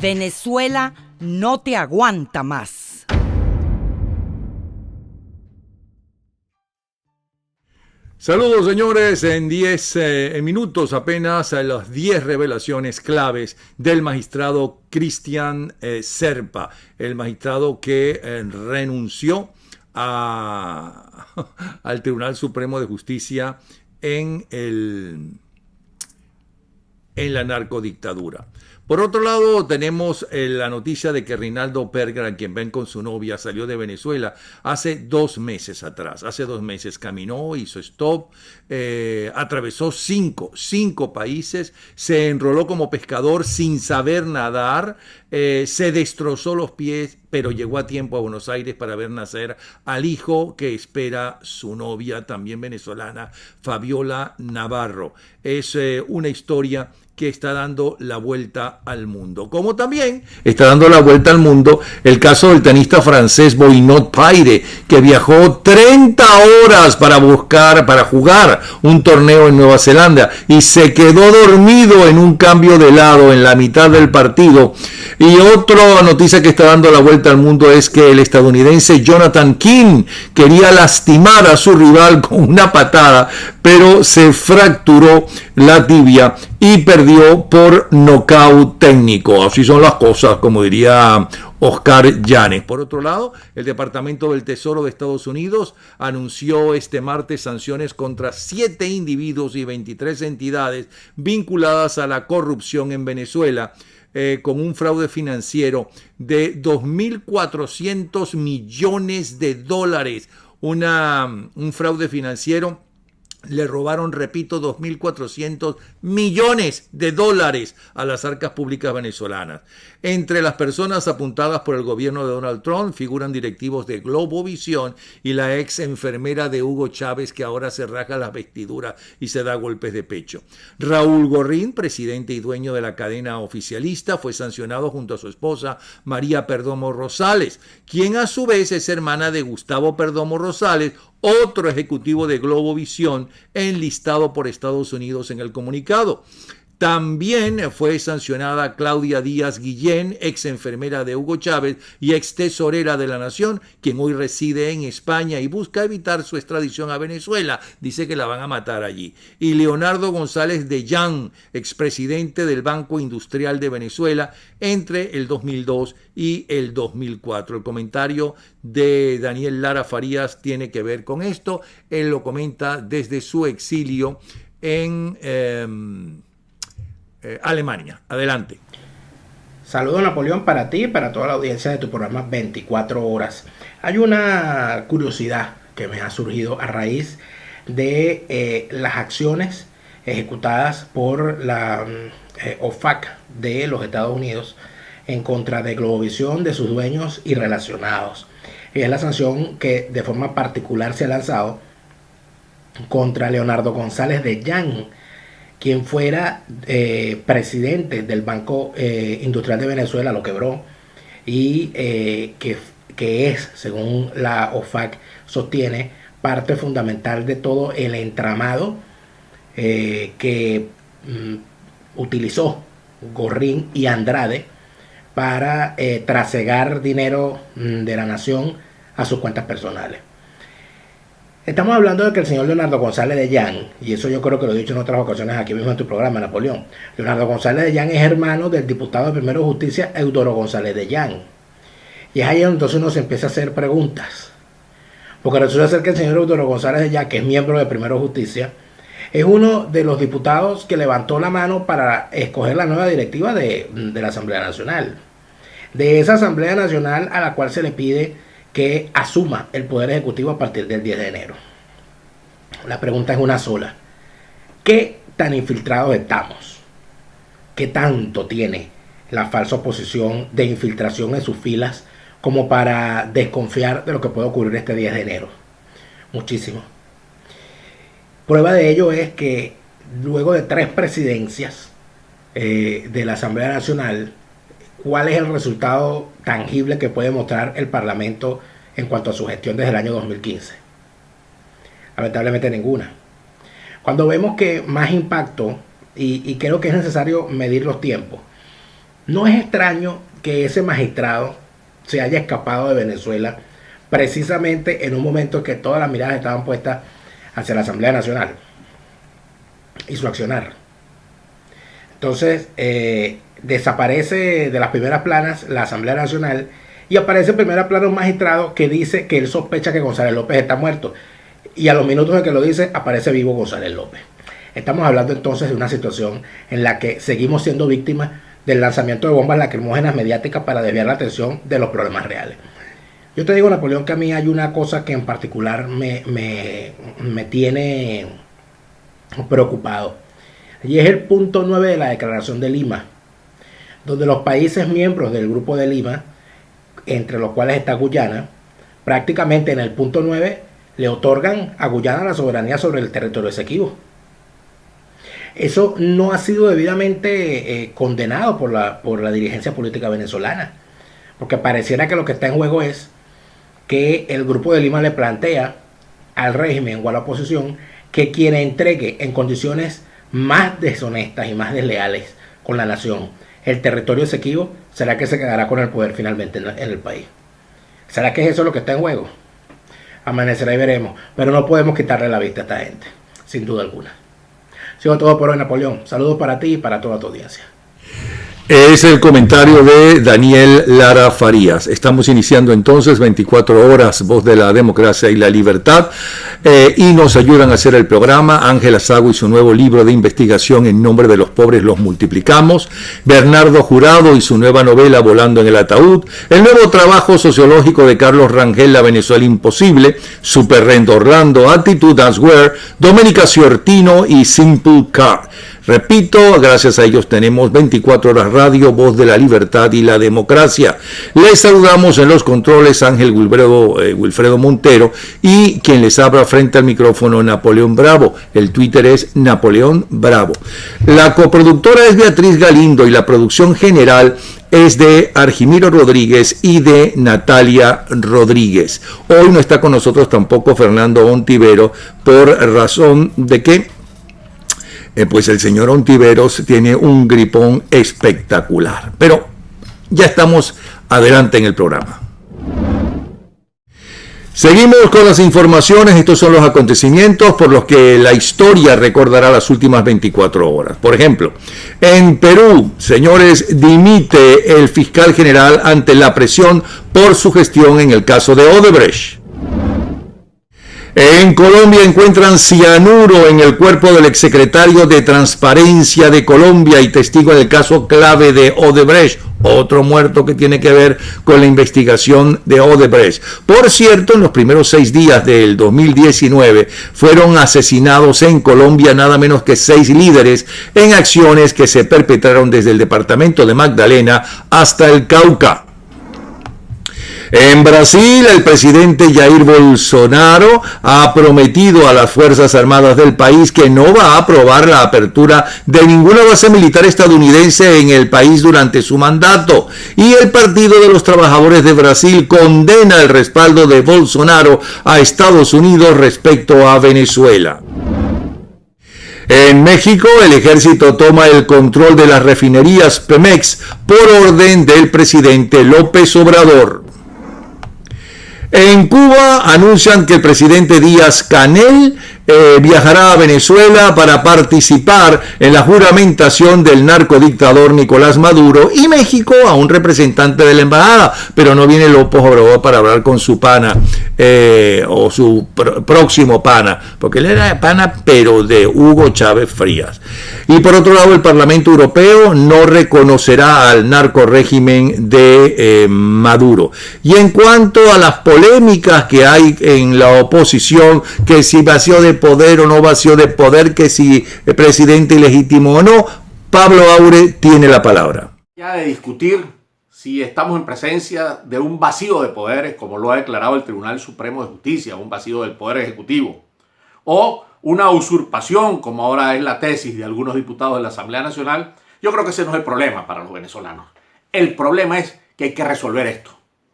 Venezuela no te aguanta más. Saludos, señores, en 10 minutos apenas a las 10 revelaciones claves del magistrado Cristian Serpa, el magistrado que renunció al Tribunal Supremo de Justicia en la narcodictadura. Por otro lado, tenemos la noticia de que Rinaldo Pergra, quien ven con su novia, salió de Venezuela hace 2 meses atrás. Hace 2 meses caminó, hizo stop, atravesó cinco países, se enroló como pescador sin saber nadar, se destrozó los pies, pero llegó a tiempo a Buenos Aires para ver nacer al hijo que espera su novia, también venezolana, Fabiola Navarro. Es una historia que está dando la vuelta al mundo. Como también está dando la vuelta al mundo el caso del tenista francés Benoît Paire, que viajó 30 horas para jugar un torneo en Nueva Zelanda y se quedó dormido en un cambio de lado en la mitad del partido. Y otra noticia que está dando la vuelta al mundo es que el estadounidense Jonathan King quería lastimar a su rival con una patada, pero se fracturó la tibia y perdió por nocaut técnico. Así son las cosas, como diría Oscar Llanes. Por otro lado, el Departamento del Tesoro de Estados Unidos anunció este martes sanciones contra 7 individuos y 23 entidades vinculadas a la corrupción en Venezuela, con un fraude financiero de 2.400 millones de dólares. Un fraude financiero. Le robaron, repito, 2.400 millones de dólares a las arcas públicas venezolanas. Entre las personas apuntadas por el gobierno de Donald Trump figuran directivos de Globovisión y la ex enfermera de Hugo Chávez, que ahora se rasga las vestiduras y se da golpes de pecho. Raúl Gorrín, presidente y dueño de la cadena oficialista, fue sancionado junto a su esposa María Perdomo Rosales, quien a su vez es hermana de Gustavo Perdomo Rosales, otro ejecutivo de Globovisión enlistado por Estados Unidos en el comunicado. También fue sancionada Claudia Díaz Guillén, ex enfermera de Hugo Chávez y ex tesorera de la Nación, quien hoy reside en España y busca evitar su extradición a Venezuela. Dice que la van a matar allí. Y Leonardo González de Llán, expresidente del Banco Industrial de Venezuela entre el 2002 y el 2004. El comentario de Daniel Lara Farías tiene que ver con esto. Él lo comenta desde su exilio en Alemania. Adelante. Saludos, Napoleón, para ti y para toda la audiencia de tu programa 24 horas. Hay una curiosidad que me ha surgido a raíz de las acciones ejecutadas por la OFAC de los Estados Unidos en contra de Globovisión, de sus dueños y relacionados. Es la sanción que de forma particular se ha lanzado contra Leonardo González de Llán, quien fuera presidente del Banco Industrial de Venezuela, lo quebró, y que es, según la OFAC sostiene, parte fundamental de todo el entramado que utilizó Gorrín y Andrade para trasegar dinero de la nación a sus cuentas personales. Estamos hablando de que el señor Leonardo González de Llán, y eso yo creo que lo he dicho en otras ocasiones aquí mismo en tu programa, Napoleón, Leonardo González de Llán es hermano del diputado de Primero Justicia, Eudoro González de Llán. Y es ahí donde entonces uno se empieza a hacer preguntas. Porque resulta ser que el señor Eudoro González de Llán, que es miembro de Primero Justicia, es uno de los diputados que levantó la mano para escoger la nueva directiva de la Asamblea Nacional. De esa Asamblea Nacional a la cual se le pide que asuma el Poder Ejecutivo a partir del 10 de enero. La pregunta es una sola. ¿Qué tan infiltrados estamos? ¿Qué tanto tiene la falsa oposición de infiltración en sus filas como para desconfiar de lo que puede ocurrir este 10 de enero? Muchísimo. Prueba de ello es que luego de 3 presidencias de la Asamblea Nacional, ¿cuál es el resultado tangible que puede mostrar el Parlamento en cuanto a su gestión desde el año 2015? Lamentablemente ninguna. Cuando vemos que más impacto, y creo que es necesario medir los tiempos, No es extraño que ese magistrado se haya escapado de Venezuela precisamente en un momento en que todas las miradas estaban puestas hacia la Asamblea Nacional y su accionar. Entonces, desaparece de las primeras planas la Asamblea Nacional y aparece en primera plana un magistrado que dice que él sospecha que González López está muerto. Y a los minutos en que lo dice, aparece vivo González López. Estamos hablando entonces de una situación en la que seguimos siendo víctimas del lanzamiento de bombas lacrimógenas mediáticas para desviar la atención de los problemas reales. Yo te digo, Napoleón, que a mí hay una cosa que en particular me tiene preocupado. Y es el punto 9 de la Declaración de Lima, donde los países miembros del Grupo de Lima, entre los cuales está Guyana, prácticamente en el punto 9 le otorgan a Guyana la soberanía sobre el territorio Esequibo. Eso no ha sido debidamente condenado por la dirigencia política venezolana, porque pareciera que lo que está en juego es que el Grupo de Lima le plantea al régimen o a la oposición que quien entregue en condiciones más deshonestas y más desleales con la nación el territorio Esequibo será que se quedará con el poder finalmente en el país. ¿Será que es eso lo que está en juego? Amanecerá y veremos, pero no podemos quitarle la vista a esta gente, sin duda alguna. Sigo todo por hoy, Napoleón. Saludos para ti y para toda tu audiencia. Es el comentario de Daniel Lara Farías. Estamos iniciando entonces 24 horas, Voz de la Democracia y la Libertad, y nos ayudan a hacer el programa Ángela Sago y su nuevo libro de investigación En nombre de los pobres los multiplicamos, Bernardo Jurado y su nueva novela Volando en el ataúd, el nuevo trabajo sociológico de Carlos Rangel, La Venezuela imposible, Super Rendo Orlando, Actitud Answare, Doménica Ciortino y Simple Car. Repito, gracias a ellos tenemos 24 horas radio, Voz de la Libertad y la Democracia. Les saludamos en los controles Ángel Wilfredo Montero y quien les habla frente al micrófono Napoleón Bravo. El Twitter es Napoleón Bravo. La coproductora es Beatriz Galindo y la producción general es de Argimiro Rodríguez y de Natalia Rodríguez. Hoy no está con nosotros tampoco Fernando Ontivero por razón de que pues el señor Ontiveros tiene un gripón espectacular. Pero ya estamos adelante en el programa. Seguimos con las informaciones. Estos son los acontecimientos por los que la historia recordará las últimas 24 horas. Por ejemplo, en Perú, señores, dimite el fiscal general ante la presión por su gestión en el caso de Odebrecht. En Colombia encuentran cianuro en el cuerpo del exsecretario de Transparencia de Colombia y testigo del caso clave de Odebrecht, otro muerto que tiene que ver con la investigación de Odebrecht. Por cierto, en los primeros 6 días del 2019 fueron asesinados en Colombia nada menos que 6 líderes en acciones que se perpetraron desde el departamento de Magdalena hasta el Cauca. En Brasil, el presidente Jair Bolsonaro ha prometido a las Fuerzas Armadas del país que no va a aprobar la apertura de ninguna base militar estadounidense en el país durante su mandato. Y el Partido de los Trabajadores de Brasil condena el respaldo de Bolsonaro a Estados Unidos respecto a Venezuela. En México, el ejército toma el control de las refinerías Pemex por orden del presidente López Obrador. En Cuba anuncian que el presidente Díaz-Canel viajará a Venezuela para participar en la juramentación del narcodictador Nicolás Maduro, y México a un representante de la embajada, pero no viene López Obrador para hablar con su pana o su próximo pana, porque él era pana pero de Hugo Chávez Frías. Y por otro lado, el Parlamento Europeo no reconocerá al narcorrégimen de Maduro. Y en cuanto a las polémicas que hay en la oposición, que si vacío de poder o no vacío de poder, que si el presidente ilegítimo o no, Pablo Aure tiene la palabra. Ya de discutir si estamos en presencia de un vacío de poderes, como lo ha declarado el Tribunal Supremo de Justicia, un vacío del poder ejecutivo, o una usurpación, como ahora es la tesis de algunos diputados de la Asamblea Nacional, yo creo que ese no es el problema para los venezolanos. El problema es que hay que resolver esto.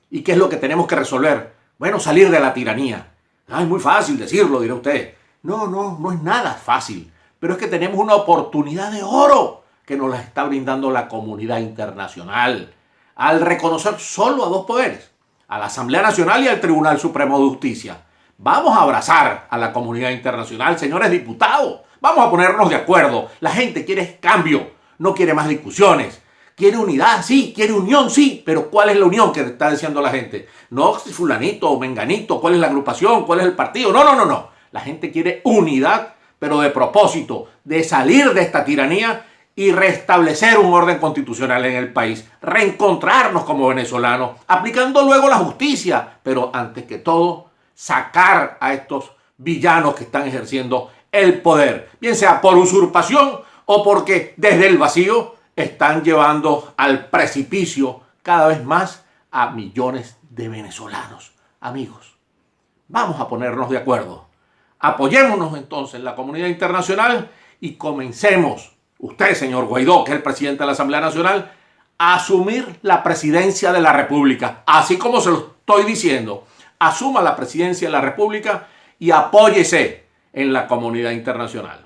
¿Y qué es lo que tenemos que resolver? Bueno, salir de la tiranía. Es muy fácil decirlo, dirá usted. No es nada fácil. Pero es que tenemos una oportunidad de oro que nos las está brindando la comunidad internacional al reconocer solo a dos poderes, a la Asamblea Nacional y al Tribunal Supremo de Justicia. Vamos a abrazar a la comunidad internacional, señores diputados. Vamos a ponernos de acuerdo. La gente quiere cambio, no quiere más discusiones. Quiere unidad, sí, quiere unión, sí, pero ¿cuál es la unión que está deseando la gente? No fulanito o menganito, ¿cuál es la agrupación? ¿Cuál es el partido? No. La gente quiere unidad, pero de propósito, de salir de esta tiranía y restablecer un orden constitucional en el país, reencontrarnos como venezolanos, aplicando luego la justicia, pero antes que todo, sacar a estos villanos que están ejerciendo el poder, bien sea por usurpación o porque desde el vacío están llevando al precipicio cada vez más a millones de venezolanos. Amigos, vamos a ponernos de acuerdo. Apoyémonos entonces en la comunidad internacional y comencemos, usted, señor Guaidó, que es el presidente de la Asamblea Nacional, a asumir la presidencia de la República. Así como se lo estoy diciendo, asuma la presidencia de la República y apóyese en la comunidad internacional.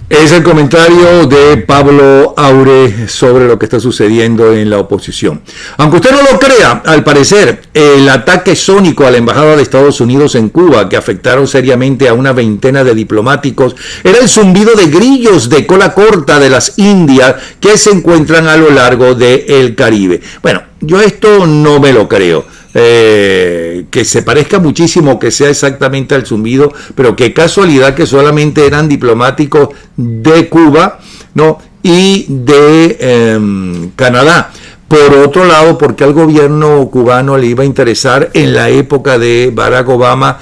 Es el comentario de Pablo Aure sobre lo que está sucediendo en la oposición. Aunque usted no lo crea, al parecer, el ataque sónico a la embajada de Estados Unidos en Cuba, que afectaron seriamente a una veintena de diplomáticos, era el zumbido de grillos de cola corta de las Indias que se encuentran a lo largo del Caribe. Bueno, yo esto no me lo creo. Que se parezca muchísimo, que sea exactamente al zumbido, pero qué casualidad que solamente eran diplomáticos de Cuba, ¿no? Y de Canadá. Por otro lado, porque al gobierno cubano le iba a interesar en la época de Barack Obama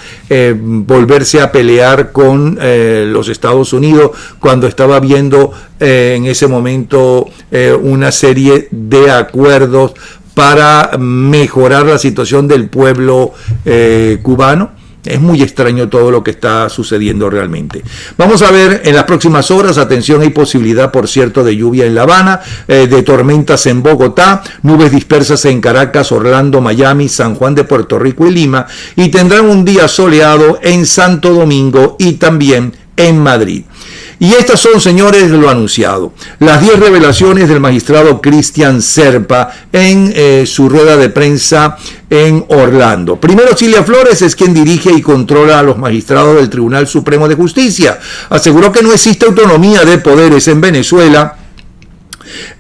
volverse a pelear con los Estados Unidos cuando estaba viendo en ese momento una serie de acuerdos para mejorar la situación del pueblo cubano. Es muy extraño todo lo que está sucediendo realmente. Vamos a ver en las próximas horas, atención, hay posibilidad, por cierto, de lluvia en La Habana, de tormentas en Bogotá, nubes dispersas en Caracas, Orlando, Miami, San Juan de Puerto Rico y Lima, y tendrán un día soleado en Santo Domingo y también en Madrid. Y estas son, señores, lo anunciado. Las 10 revelaciones del magistrado Cristian Serpa en su rueda de prensa en Orlando. Primero, Cilia Flores es quien dirige y controla a los magistrados del Tribunal Supremo de Justicia. Aseguró que no existe autonomía de poderes en Venezuela,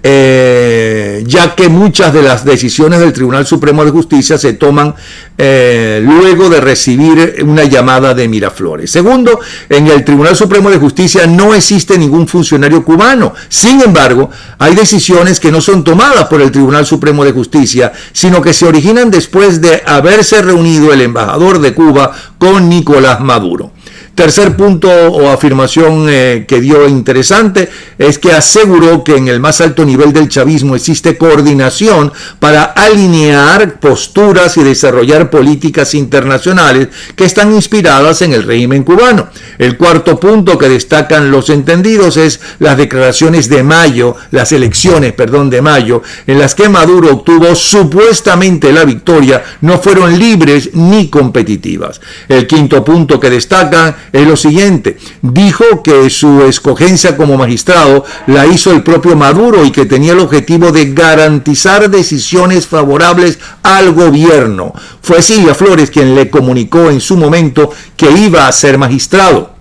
ya que muchas de las decisiones del Tribunal Supremo de Justicia se toman luego de recibir una llamada de Miraflores. Segundo, en el Tribunal Supremo de Justicia no existe ningún funcionario cubano. Sin embargo, hay decisiones que no son tomadas por el Tribunal Supremo de Justicia, sino que se originan después de haberse reunido el embajador de Cuba con Nicolás Maduro. Tercer punto o afirmación que dio interesante es que aseguró que en el más alto nivel del chavismo existe coordinación para alinear posturas y desarrollar políticas internacionales que están inspiradas en el régimen cubano. El cuarto punto que destacan los entendidos es las declaraciones de mayo, las elecciones, de mayo, en las que Maduro obtuvo supuestamente la victoria, no fueron libres ni competitivas. El quinto punto que destacan es lo siguiente: dijo que su escogencia como magistrado la hizo el propio Maduro y que tenía el objetivo de garantizar decisiones favorables al gobierno. Fue Cilia Flores quien le comunicó en su momento que iba a ser magistrado.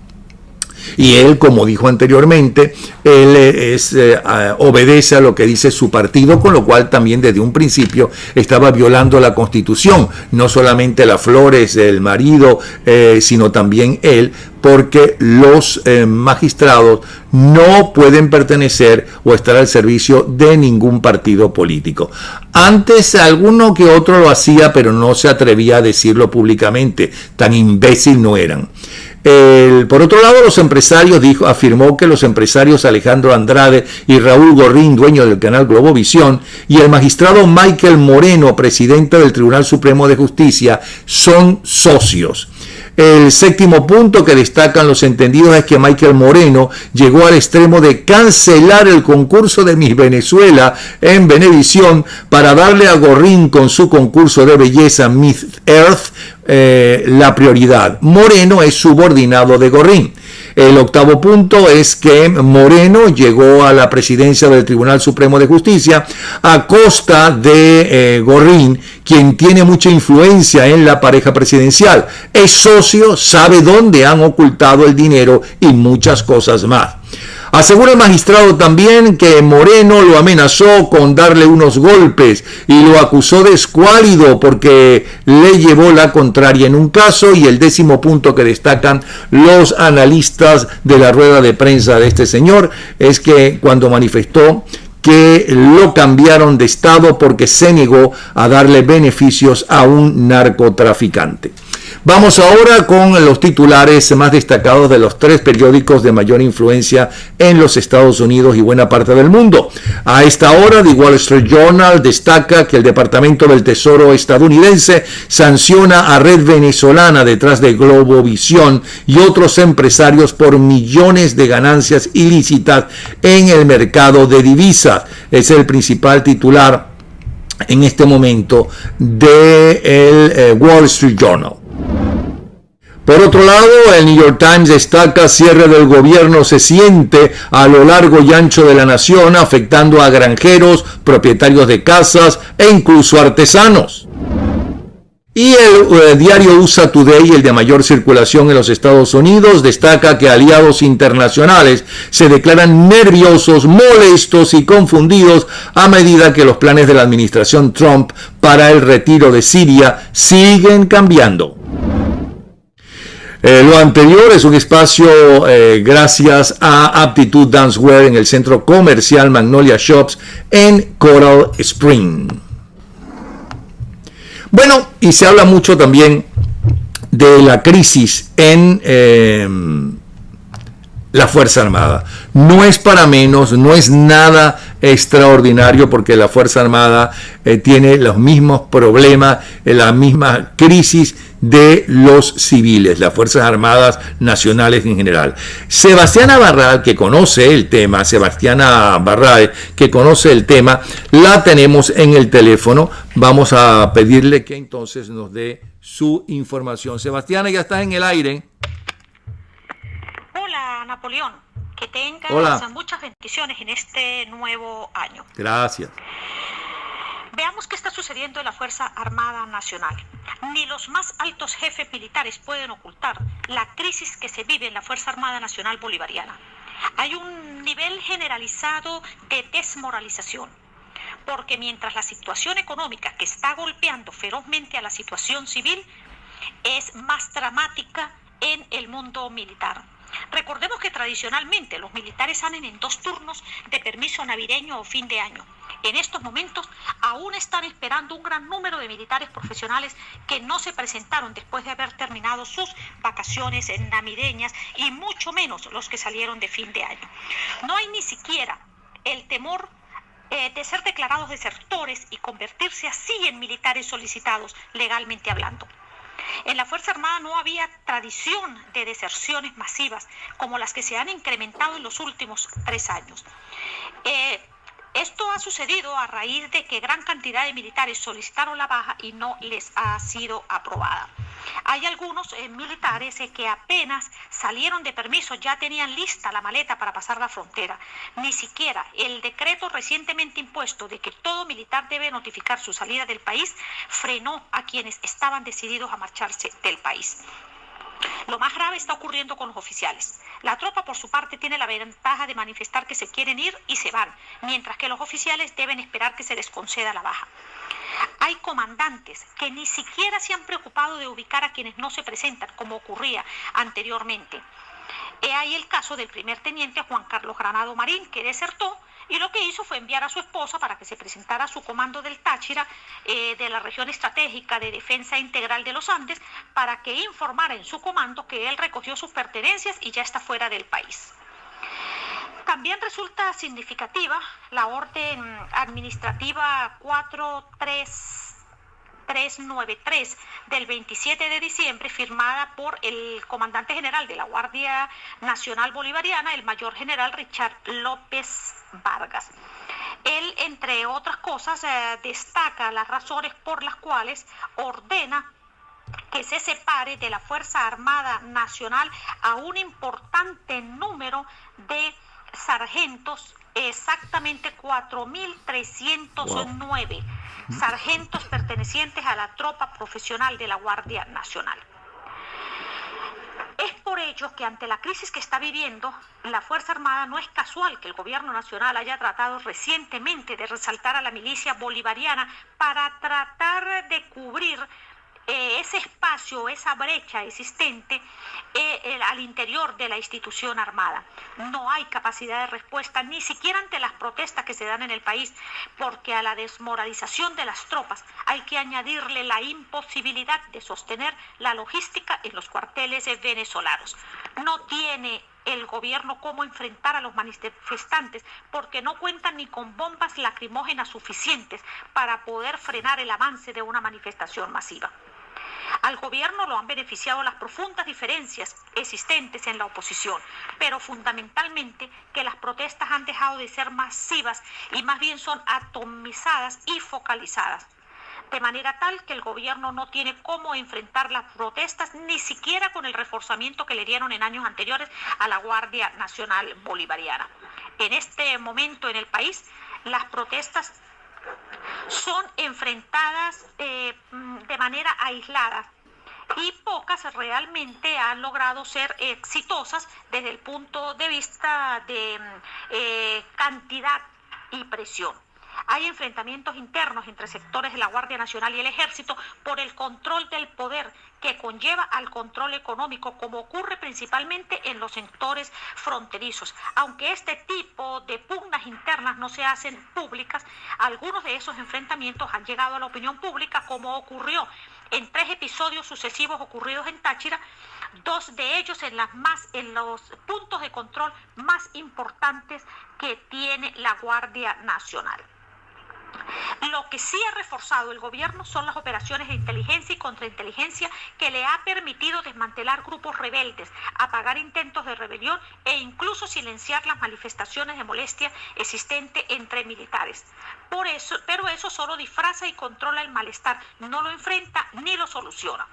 Y él, como dijo anteriormente, él obedece a lo que dice su partido, con lo cual también desde un principio estaba violando la Constitución. No solamente la Flores, el marido, sino también él, porque los magistrados no pueden pertenecer o estar al servicio de ningún partido político. Antes alguno que otro lo hacía, pero no se atrevía a decirlo públicamente. Tan imbécil no eran. Por otro lado, los empresarios, afirmó que los empresarios Alejandro Andrade y Raúl Gorrín, dueño del canal Globovisión, y el magistrado Michael Moreno, presidente del Tribunal Supremo de Justicia, son socios. El séptimo punto que destacan los entendidos es que Michael Moreno llegó al extremo de cancelar el concurso de Miss Venezuela en Venevisión para darle a Gorrín con su concurso de belleza Miss Earth la prioridad. Moreno es subordinado de Gorrín. El octavo punto es que Moreno llegó a la presidencia del Tribunal Supremo de Justicia a costa de Gorrín, quien tiene mucha influencia en la pareja presidencial. Es socio, sabe dónde han ocultado el dinero y muchas cosas más. Asegura el magistrado también que Moreno lo amenazó con darle unos golpes y lo acusó de escuálido porque le llevó la contraria en un caso. Y el décimo punto que destacan los analistas de la rueda de prensa de este señor es que cuando manifestó que lo cambiaron de estado porque se negó a darle beneficios a un narcotraficante. Vamos ahora con los titulares más destacados de los 3 periódicos de mayor influencia en los Estados Unidos y buena parte del mundo. A esta hora, The Wall Street Journal destaca que el Departamento del Tesoro estadounidense sanciona a Red Venezolana detrás de Globovisión y otros empresarios por millones de ganancias ilícitas en el mercado de divisas. Es el principal titular en este momento del Wall Street Journal. Por otro lado, el New York Times destaca cierre del gobierno se siente a lo largo y ancho de la nación, afectando a granjeros, propietarios de casas e incluso artesanos. Y el diario USA Today, el de mayor circulación en los Estados Unidos, destaca que aliados internacionales se declaran nerviosos, molestos y confundidos a medida que los planes de la administración Trump para el retiro de Siria siguen cambiando. Lo anterior es un espacio gracias a Aptitud Dancewear en el centro comercial Magnolia Shops en Coral Spring. Bueno, y se habla mucho también de la crisis en la Fuerza Armada. No es para menos, no es nada extraordinario porque la Fuerza Armada tiene los mismos problemas, la misma crisis de los civiles, las Fuerzas Armadas nacionales en general. Sebastiana Barral, que conoce el tema, la tenemos en el teléfono. Vamos a pedirle que entonces nos dé su información. Sebastiana, ya estás en el aire. Hola, Napoleón. Que tengas muchas bendiciones en este nuevo año. Gracias. Veamos qué está sucediendo en la Fuerza Armada Nacional. Ni los más altos jefes militares pueden ocultar la crisis que se vive en la Fuerza Armada Nacional Bolivariana. Hay un nivel generalizado de desmoralización, porque mientras la situación económica que está golpeando ferozmente a la situación civil es más dramática en el mundo militar. Recordemos que tradicionalmente los militares salen en 2 turnos de permiso navideño o fin de año. En estos momentos aún están esperando un gran número de militares profesionales que no se presentaron después de haber terminado sus vacaciones navideñas y mucho menos los que salieron de fin de año. No hay ni siquiera el temor de ser declarados desertores y convertirse así en militares solicitados legalmente hablando. En la Fuerza Armada no había tradición de deserciones masivas como las que se han incrementado en los últimos 3 años. Esto ha sucedido a raíz de que gran cantidad de militares solicitaron la baja y no les ha sido aprobada. Hay algunos militares que apenas salieron de permiso ya tenían lista la maleta para pasar la frontera. Ni siquiera el decreto recientemente impuesto de que todo militar debe notificar su salida del país frenó a quienes estaban decididos a marcharse del país. Lo más grave está ocurriendo con los oficiales. La tropa, por su parte, tiene la ventaja de manifestar que se quieren ir y se van, mientras que los oficiales deben esperar que se les conceda la baja. Hay comandantes que ni siquiera se han preocupado de ubicar a quienes no se presentan, como ocurría anteriormente. He ahí el caso del primer teniente Juan Carlos Granado Marín, que desertó y lo que hizo fue enviar a su esposa para que se presentara a su comando del Táchira, de la región estratégica de defensa integral de los Andes, para que informara en su comando que él recogió sus pertenencias y ya está fuera del país. También resulta significativa la orden administrativa 43393 del 27 de diciembre, firmada por el comandante general de la Guardia Nacional Bolivariana, el mayor general Richard López Vargas. Él, entre otras cosas, destaca las razones por las cuales ordena que se separe de la Fuerza Armada Nacional a un importante número de sargentos, exactamente 4.309 sargentos pertenecientes a la tropa profesional de la Guardia Nacional. Es por ello que ante la crisis que está viviendo la Fuerza Armada, no es casual que el gobierno nacional haya tratado recientemente de resaltar a la milicia bolivariana para tratar de cubrir ese espacio, esa brecha existente al interior de la institución armada. No hay capacidad de respuesta ni siquiera ante las protestas que se dan en el país, porque a la desmoralización de las tropas hay que añadirle la imposibilidad de sostener la logística en los cuarteles venezolanos. No tiene el gobierno cómo enfrentar a los manifestantes porque no cuentan ni con bombas lacrimógenas suficientes para poder frenar el avance de una manifestación masiva. Al gobierno lo han beneficiado las profundas diferencias existentes en la oposición, pero fundamentalmente que las protestas han dejado de ser masivas y más bien son atomizadas y focalizadas, de manera tal que el gobierno no tiene cómo enfrentar las protestas ni siquiera con el reforzamiento que le dieron en años anteriores a la Guardia Nacional Bolivariana. En este momento en el país, las protestas son enfrentadas de manera aislada y pocas realmente han logrado ser exitosas desde el punto de vista de cantidad y presión. Hay enfrentamientos internos entre sectores de la Guardia Nacional y el Ejército por el control del poder que conlleva al control económico, como ocurre principalmente en los sectores fronterizos. Aunque este tipo de pugnas internas no se hacen públicas, algunos de esos enfrentamientos han llegado a la opinión pública, como ocurrió en 3 episodios sucesivos ocurridos en Táchira, 2 de ellos en los puntos de control más importantes que tiene la Guardia Nacional. Lo que sí ha reforzado el gobierno son las operaciones de inteligencia y contrainteligencia que le ha permitido desmantelar grupos rebeldes, apagar intentos de rebelión e incluso silenciar las manifestaciones de molestia existente entre militares. Pero eso solo disfraza y controla el malestar, no lo enfrenta ni lo soluciona.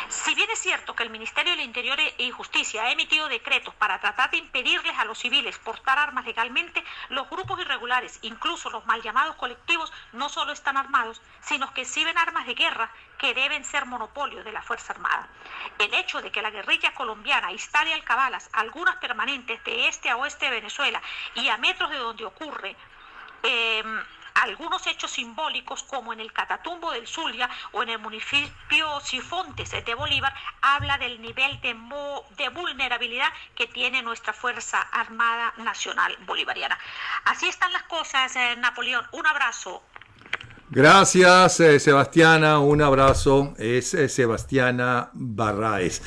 Si bien es cierto que el Ministerio del Interior y Justicia ha emitido decretos para tratar de impedirles a los civiles portar armas legalmente, los grupos irregulares, incluso los mal llamados colectivos, no solo están armados, sino que exhiben armas de guerra que deben ser monopolio de la Fuerza Armada. El hecho de que la guerrilla colombiana instale alcabalas, algunas permanentes de este a oeste de Venezuela y a metros de donde ocurre algunos hechos simbólicos, como en el Catatumbo del Zulia o en el municipio Sifontes de Bolívar, habla del nivel de vulnerabilidad que tiene nuestra Fuerza Armada Nacional Bolivariana. Así están las cosas, Napoleón. Un abrazo. Gracias, Sebastiana, un abrazo. Es Sebastiana Barraez.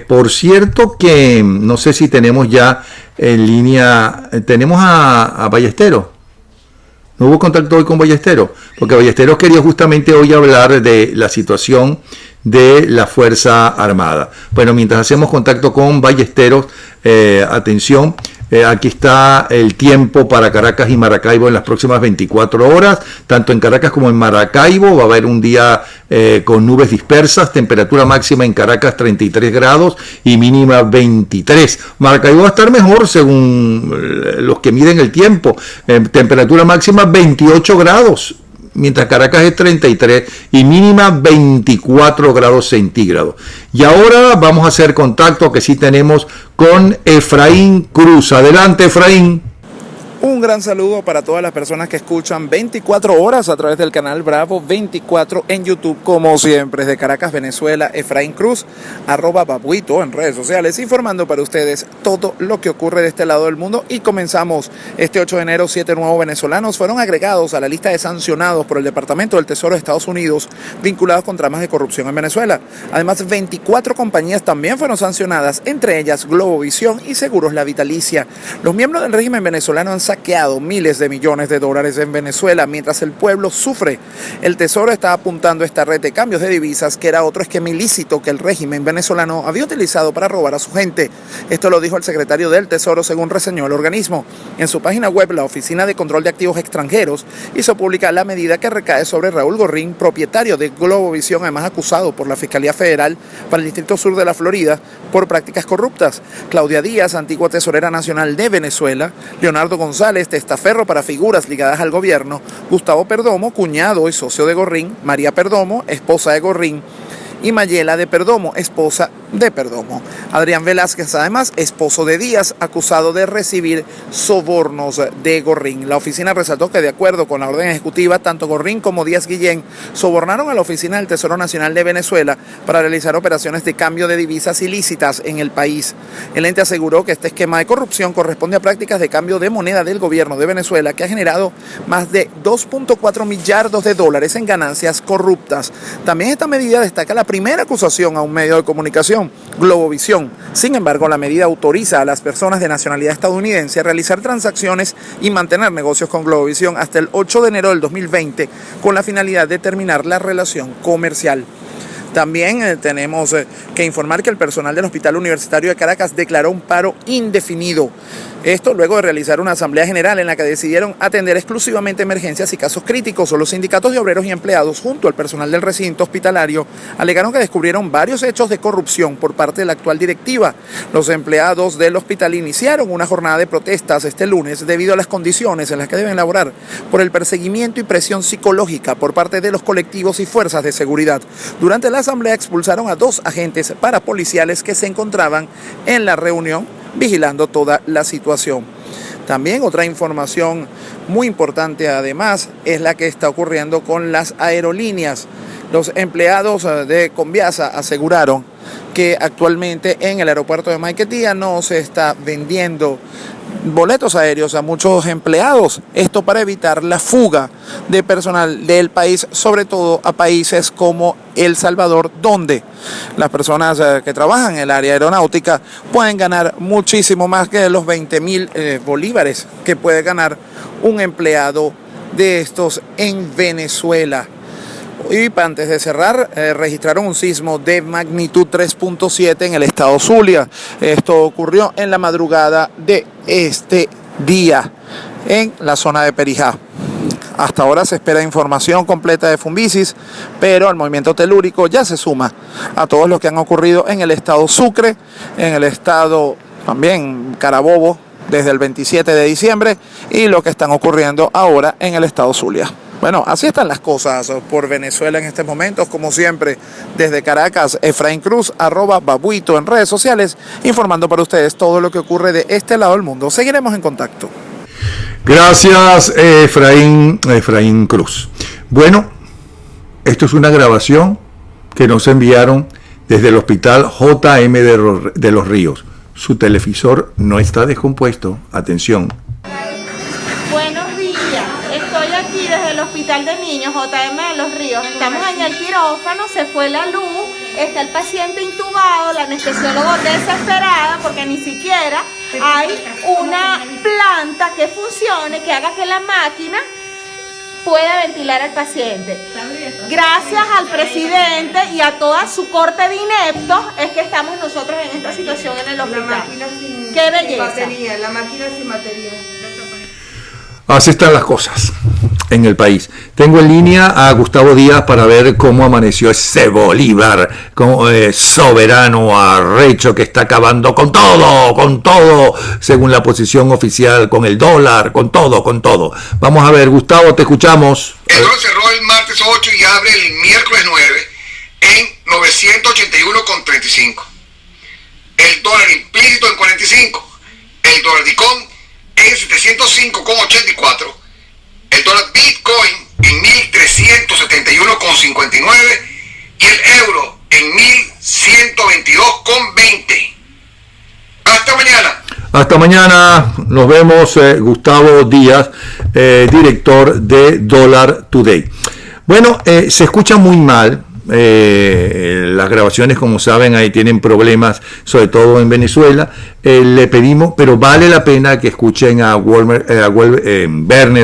Por cierto que no sé si tenemos ya en línea, tenemos a Ballesteros. No hubo contacto hoy con Ballesteros, porque Ballesteros quería justamente hoy hablar de la situación de la Fuerza Armada. Bueno, mientras hacemos contacto con Ballesteros, atención, aquí está el tiempo para Caracas y Maracaibo en las próximas 24 horas. Tanto en Caracas como en Maracaibo va a haber un día con nubes dispersas, temperatura máxima en Caracas 33 grados y mínima 23. Maracaibo va a estar mejor según los que miden el tiempo, temperatura máxima 28 grados. Mientras Caracas es 33 y mínima 24 grados centígrados. Y ahora vamos a hacer contacto, que sí tenemos, con Efraín Cruz. Adelante, Efraín. Un gran saludo para todas las personas que escuchan 24 horas a través del canal Bravo 24 en YouTube, como siempre, desde Caracas, Venezuela. Efraín Cruz, @babuito en redes sociales, informando para ustedes todo lo que ocurre de este lado del mundo. Y comenzamos este 8 de enero. 7 nuevos venezolanos fueron agregados a la lista de sancionados por el Departamento del Tesoro de Estados Unidos vinculados con tramas de corrupción en Venezuela. Además, 24 compañías también fueron sancionadas, entre ellas Globovisión y Seguros La Vitalicia. Los miembros del régimen venezolano han saqueado miles de millones de dólares en Venezuela mientras el pueblo sufre. El Tesoro está apuntando a esta red de cambios de divisas, que era otro esquema ilícito que el régimen venezolano había utilizado para robar a su gente. Esto lo dijo el secretario del Tesoro, según reseñó el organismo. En su página web, la Oficina de Control de Activos Extranjeros hizo pública la medida que recae sobre Raúl Gorrín, propietario de Globovisión, además acusado por la Fiscalía Federal para el Distrito Sur de la Florida por prácticas corruptas. Claudia Díaz, antigua tesorera nacional de Venezuela, Leonardo González, testaferro para figuras ligadas al gobierno, Gustavo Perdomo, cuñado y socio de Gorrín, María Perdomo, esposa de Gorrín, y Mayela de Perdomo, esposa de Perdomo. Adrián Velázquez, además, esposo de Díaz, acusado de recibir sobornos de Gorrín. La oficina resaltó que, de acuerdo con la orden ejecutiva, tanto Gorrín como Díaz Guillén sobornaron a la Oficina del Tesoro Nacional de Venezuela para realizar operaciones de cambio de divisas ilícitas en el país. El ente aseguró que este esquema de corrupción corresponde a prácticas de cambio de moneda del gobierno de Venezuela, que ha generado más de 2.4 millardos de dólares en ganancias corruptas. También esta medida destaca la primera acusación a un medio de comunicación, Globovisión. Sin embargo, la medida autoriza a las personas de nacionalidad estadounidense a realizar transacciones y mantener negocios con Globovisión hasta el 8 de enero del 2020 con la finalidad de terminar la relación comercial. También tenemos que informar que el personal del Hospital Universitario de Caracas declaró un paro indefinido. Esto luego de realizar una asamblea general en la que decidieron atender exclusivamente emergencias y casos críticos. Los sindicatos de obreros y empleados, junto al personal del recinto hospitalario, alegaron que descubrieron varios hechos de corrupción por parte de la actual directiva. Los empleados del hospital iniciaron una jornada de protestas este lunes debido a las condiciones en las que deben laborar por el perseguimiento y presión psicológica por parte de los colectivos y fuerzas de seguridad. Durante la asamblea expulsaron a 2 agentes parapoliciales que se encontraban en la reunión vigilando toda la situación. También otra información muy importante además es la que está ocurriendo con las aerolíneas. Los empleados de Conviasa aseguraron que actualmente en el aeropuerto de Maiquetía no se está vendiendo boletos aéreos a muchos empleados. Esto para evitar la fuga de personal del país, sobre todo a países como El Salvador, donde las personas que trabajan en el área aeronáutica pueden ganar muchísimo más que los 20.000 bolívares que puede ganar un empleado de estos en Venezuela. Y antes de cerrar, registraron un sismo de magnitud 3.7 en el estado Zulia. Esto ocurrió en la madrugada de este día en la zona de Perijá. Hasta ahora se espera información completa de Fumbisis, pero el movimiento telúrico ya se suma a todos los que han ocurrido en el estado Sucre, en el estado también Carabobo desde el 27 de diciembre y lo que están ocurriendo ahora en el estado Zulia. Bueno, así están las cosas por Venezuela en estos momentos. Como siempre, desde Caracas, Efraín Cruz, @Babuito en redes sociales, informando para ustedes todo lo que ocurre de este lado del mundo. Seguiremos en contacto. Gracias, Efraín Cruz. Bueno, esto es una grabación que nos enviaron desde el hospital JM de los Ríos. Su televisor no está descompuesto. Atención. Buenos días, estoy aquí desde el Hospital de Niños JM de los Ríos. Estamos en el quirófano, se fue la luz, está el paciente intubado, la anestesióloga desesperada porque ni siquiera hay una planta que funcione, que haga que la máquina pueda ventilar al paciente. Gracias al presidente y a toda su corte de ineptos es que estamos nosotros en esta situación en el hospital. La máquina sin ¡qué belleza! Batería, la máquina sin batería. Así están las cosas en el país. Tengo en línea a Gustavo Díaz para ver cómo amaneció ese Bolívar como soberano arrecho que está acabando con todo, según la posición oficial, con el dólar, con todo. Vamos a ver, Gustavo, te escuchamos. El dólar cerró el martes 8 y abre el miércoles 9 en 981,35. El dólar implícito en 45. El dólar DICOM en 705,84, el dólar Bitcoin en 1.371,59 y el euro en 1.122,20. Hasta mañana. Hasta mañana, nos vemos. Gustavo Díaz, director de Dollar Today. Bueno, se escucha muy mal las grabaciones, como saben, ahí tienen problemas, sobre todo en Venezuela. Le pedimos, pero vale la pena que escuchen a Werner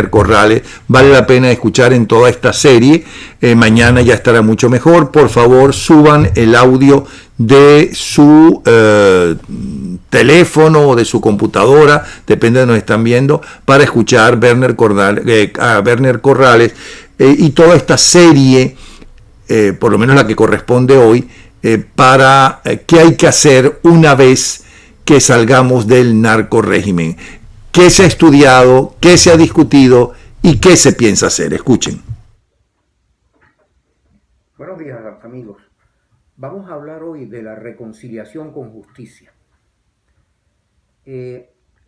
Corrales, vale la pena escuchar en toda esta serie. Mañana ya estará mucho mejor. Por favor, suban el audio de su teléfono o de su computadora, depende de donde están viendo, para escuchar a Werner Corrales y toda esta serie, por lo menos la que corresponde hoy, para qué hay que hacer una vez que salgamos del narcorrégimen, qué se ha estudiado, qué se ha discutido y qué se piensa hacer. Escuchen. Buenos días, amigos. Vamos a hablar hoy de la reconciliación con justicia.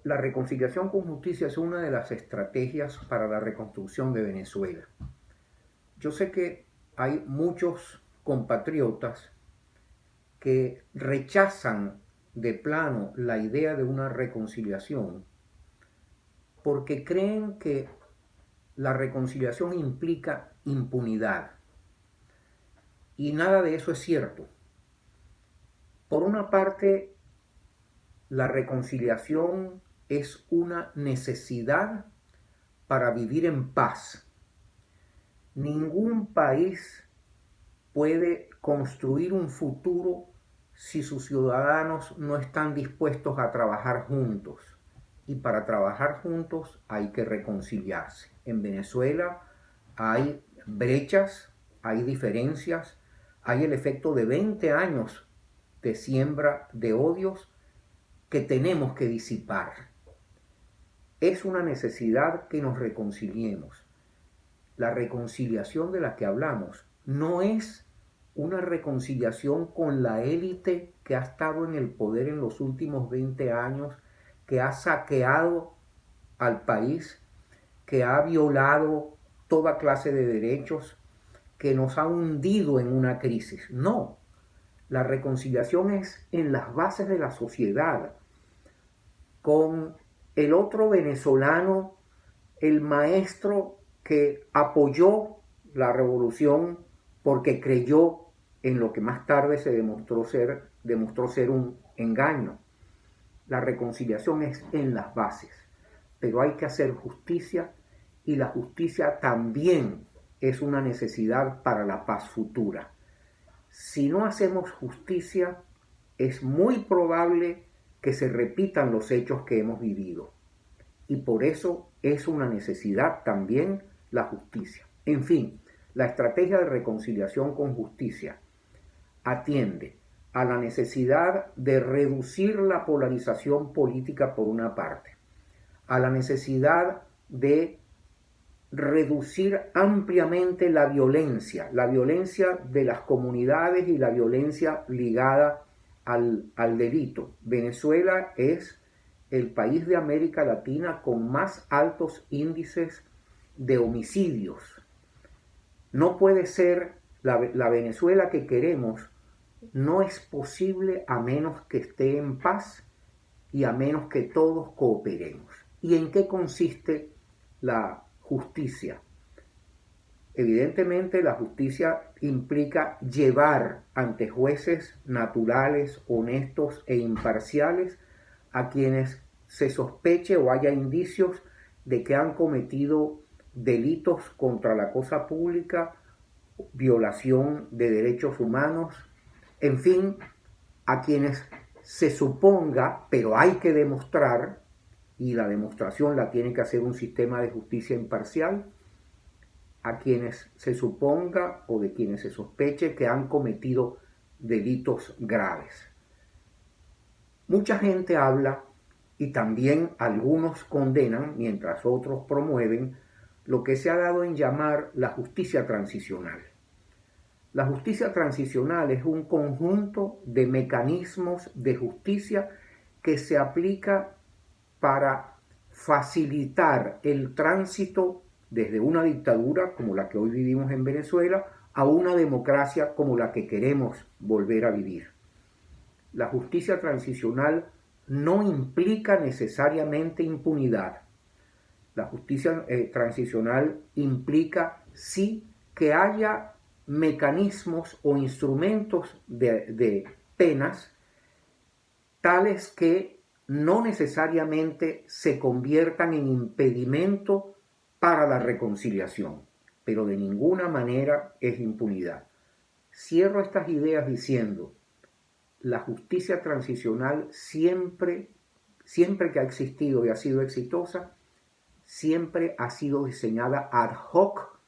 La reconciliación con justicia es una de las estrategias para la reconstrucción de Venezuela. Yo sé que hay muchos compatriotas que rechazan de plano la idea de una reconciliación porque creen que la reconciliación implica impunidad. Y nada de eso es cierto. Por una parte, la reconciliación es una necesidad para vivir en paz. Ningún país puede construir un futuro si sus ciudadanos no están dispuestos a trabajar juntos. Y para trabajar juntos hay que reconciliarse. En Venezuela hay brechas, hay diferencias, hay el efecto de 20 años de siembra de odios que tenemos que disipar. Es una necesidad que nos reconciliemos. La reconciliación de la que hablamos no es una reconciliación con la élite que ha estado en el poder en los últimos 20 años, que ha saqueado al país, que ha violado toda clase de derechos, que nos ha hundido en una crisis. No, la reconciliación es en las bases de la sociedad, con el otro venezolano, el maestro que apoyó la revolución porque creyó en lo que más tarde se demostró ser un engaño. La reconciliación es en las bases, pero hay que hacer justicia y la justicia también es una necesidad para la paz futura. Si no hacemos justicia, es muy probable que se repitan los hechos que hemos vivido. Y por eso es una necesidad también la justicia. En fin, la estrategia de reconciliación con justicia atiende a la necesidad de reducir la polarización política por una parte, a la necesidad de reducir ampliamente la violencia de las comunidades y la violencia ligada al delito. Venezuela es el país de América Latina con más altos índices de homicidios. No puede ser la Venezuela que queremos, no es posible a menos que esté en paz y a menos que todos cooperemos. ¿Y en qué consiste la justicia? Evidentemente la justicia implica llevar ante jueces naturales, honestos e imparciales a quienes se sospeche o haya indicios de que han cometido delitos contra la cosa pública, violación de derechos humanos, en fin, a quienes se suponga, pero hay que demostrar, y la demostración la tiene que hacer un sistema de justicia imparcial, a quienes se suponga o de quienes se sospeche que han cometido delitos graves. Mucha gente habla y también algunos condenan, mientras otros promueven, lo que se ha dado en llamar la justicia transicional. La justicia transicional es un conjunto de mecanismos de justicia que se aplica para facilitar el tránsito desde una dictadura como la que hoy vivimos en Venezuela a una democracia como la que queremos volver a vivir. La justicia transicional no implica necesariamente impunidad. La justicia transicional implica sí que haya mecanismos o instrumentos de penas tales que no necesariamente se conviertan en impedimento para la reconciliación, pero de ninguna manera es impunidad. Cierro estas ideas diciendo, la justicia transicional siempre que ha existido y ha sido exitosa, siempre ha sido diseñada ad hoc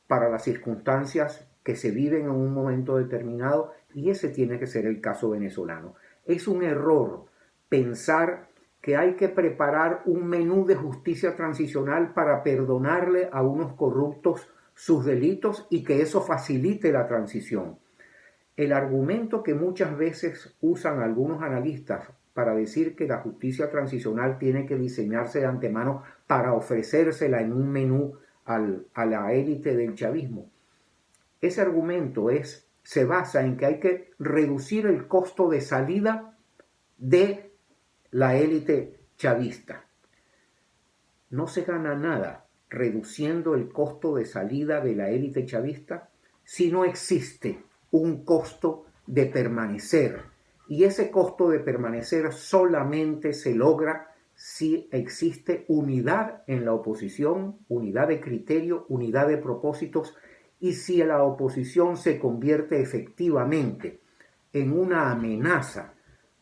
para las circunstancias que se viven en un momento determinado, y ese tiene que ser el caso venezolano. Es un error pensar que hay que preparar un menú de justicia transicional para perdonarle a unos corruptos sus delitos y que eso facilite la transición. El argumento que muchas veces usan algunos analistas para decir que la justicia transicional tiene que diseñarse de antemano para ofrecérsela en un menú a la élite del chavismo, ese argumento se basa en que hay que reducir el costo de salida de la élite chavista. No se gana nada reduciendo el costo de salida de la élite chavista si no existe un costo de permanecer. Y ese costo de permanecer solamente se logra si existe unidad en la oposición, unidad de criterio, unidad de propósitos, y si la oposición se convierte efectivamente en una amenaza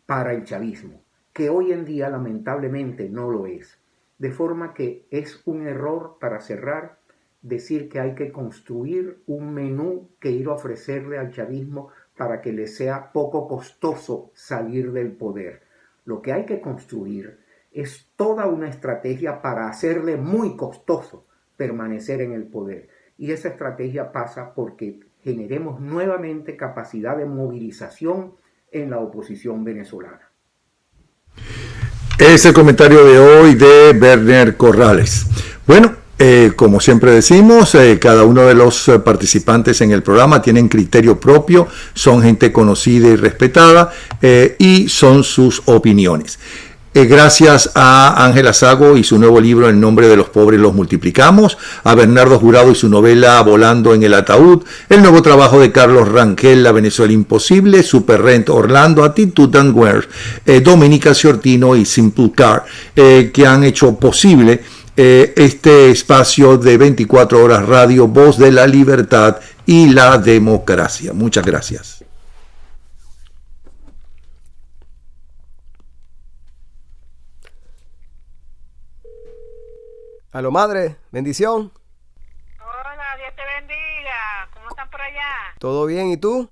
para el chavismo, que hoy en día lamentablemente no lo es. De forma que es un error, para cerrar, decir que hay que construir un menú que ir a ofrecerle al chavismo para que le sea poco costoso salir del poder. Lo que hay que construir es toda una estrategia para hacerle muy costoso permanecer en el poder. Y esa estrategia pasa porque generemos nuevamente capacidad de movilización en la oposición venezolana. Es el comentario de hoy de Werner Corrales. Bueno, como siempre decimos, cada uno de los participantes en el programa tienen criterio propio, son gente conocida y respetada, y son sus opiniones. Gracias a Ángela Sago y su nuevo libro En nombre de los pobres los multiplicamos, a Bernardo Jurado y su novela Volando en el ataúd, el nuevo trabajo de Carlos Rangel, La Venezuela imposible, Super Rent Orlando, Attitude and Wear, Dominica Ciortino y Simple Car, que han hecho posible este espacio de 24 horas radio, voz de la libertad y la democracia. Muchas gracias. Aló, madre, bendición. Hola, Dios te bendiga. ¿Cómo están por allá? ¿Todo bien? ¿Y tú?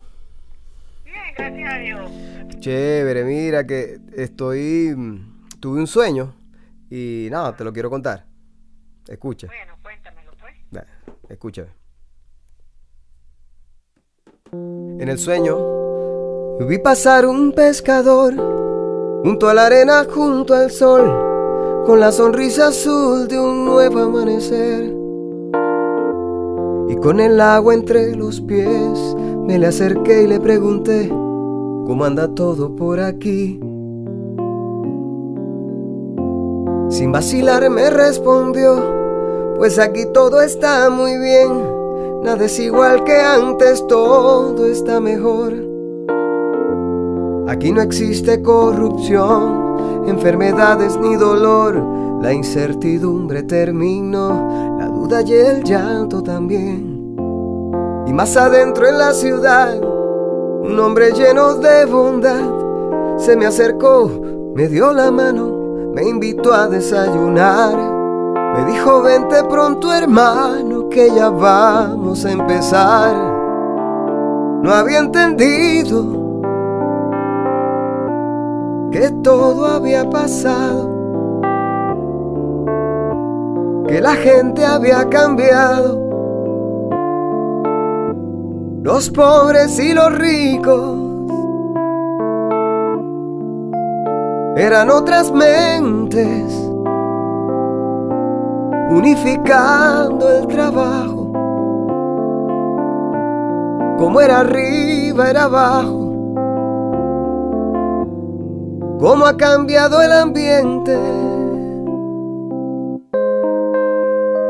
Bien, gracias a Dios. Chévere, mira que tuve un sueño y nada, te lo quiero contar. Escucha. Bueno, cuéntamelo pues. Escúchame. En el sueño vi pasar un pescador junto a la arena, junto al sol, con la sonrisa azul de un nuevo amanecer. Y con el agua entre los pies me le acerqué y le pregunté: ¿cómo anda todo por aquí? Sin vacilar me respondió: pues aquí todo está muy bien, nada es igual que antes, todo está mejor. Aquí no existe corrupción, enfermedades ni dolor, la incertidumbre terminó, la duda y el llanto también. Y más adentro en la ciudad, un hombre lleno de bondad se me acercó, me dio la mano, me invitó a desayunar. Me dijo: vente pronto, hermano, que ya vamos a empezar. No había entendido que todo había pasado, que la gente había cambiado, los pobres y los ricos eran otras mentes, unificando el trabajo. Como era arriba, era abajo. Cómo ha cambiado el ambiente,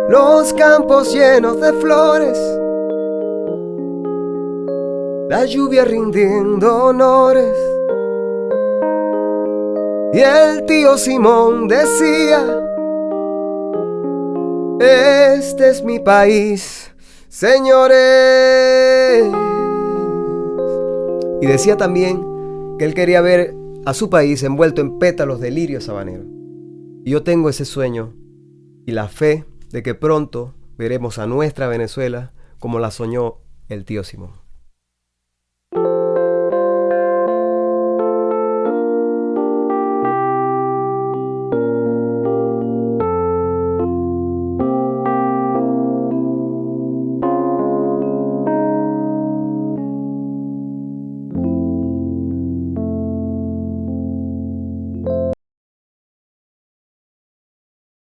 los campos llenos de flores, la lluvia rindiendo honores. Y el tío Simón decía: este es mi país, señores. Y decía también que él quería ver a su país envuelto en pétalos de lirio sabanero. Y yo tengo ese sueño y la fe de que pronto veremos a nuestra Venezuela como la soñó el tío Simón.